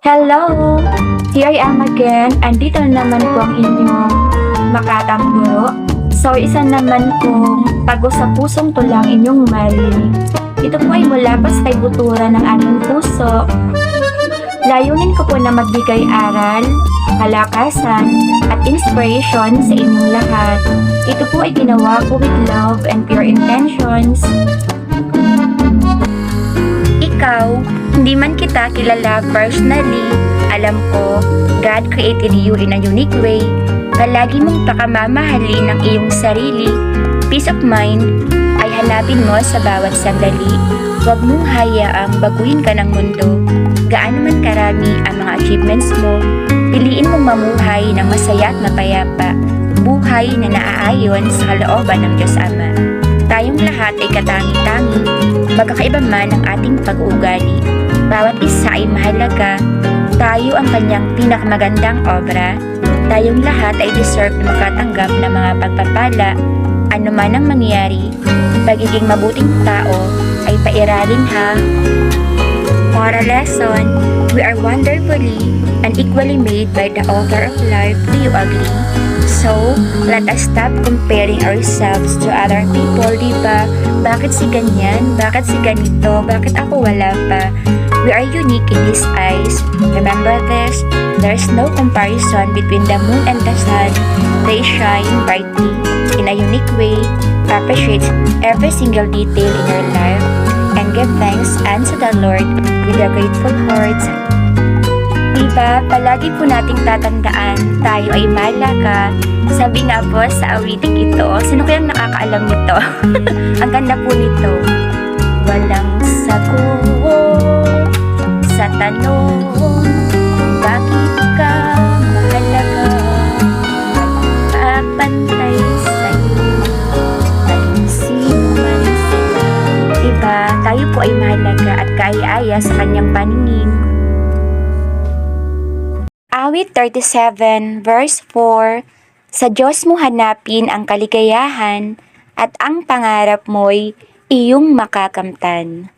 Hello! Here I am again. Andito na naman po ang inyong Makatang Guro. So, isa naman pong tago sa pusong tulang inyong marinig. Ito po ay mula pa sa kaibuturan ng aming puso. Layunin ko po na magbigay aral, kalakasan, at inspiration sa inyong lahat. Ito po ay ginawa ko with love and pure intentions. Ikaw, hindi man kita kilala personally, alam ko, God created you in a unique way. Palagi mong pakamamahalin ng iyong sarili. Peace of mind ay hanapin mo sa bawat sandali. Huwag mong hayaang baguhin ka ng mundo. Gaano man karami ang mga achievements mo, piliin mong mamuhay ng masaya at mapayapa. Buhay na naaayon sa kalooban ng Diyos Ama. Tayong lahat ay katangi-tangi, magkakaiba man ang ating pag-uugali. Bawat isa ay mahalaga. Tayo ang kanyang pinakamagandang obra. Tayong lahat ay deserve na makatanggap ng mga pagpapala. Ano man ang mangyari, pagiging mabuting tao ay pairalin ha. Moral lesson, we are wonderfully and equally made by the author of life. Do you agree? So, let us stop comparing ourselves to other people, diba? Bakit si ganyan? Bakit si ganito? Bakit ako wala pa? We are unique in His eyes. Remember this? There is no comparison between the moon and the sun. They shine brightly in a unique way. Appreciate every single detail in your life and give thanks unto the Lord with a grateful heart. Diba, palagi po nating tatandaan, tayo ay malaga. Sabi nga po sa awiting ito, sino kayang nakakaalam nito? Ang ganda po nito. Walang sagot sa tanong, bakit ka mahalaga? Magpapantay sa'yo, maging sino man sila. Diba, tayo po ay mahalaga at kaaya-aya sa kanyang paningin. Awit 37 verse 4, sa Diyos mo hanapin ang kaligayahan at ang pangarap mo'y iyong makakamtan.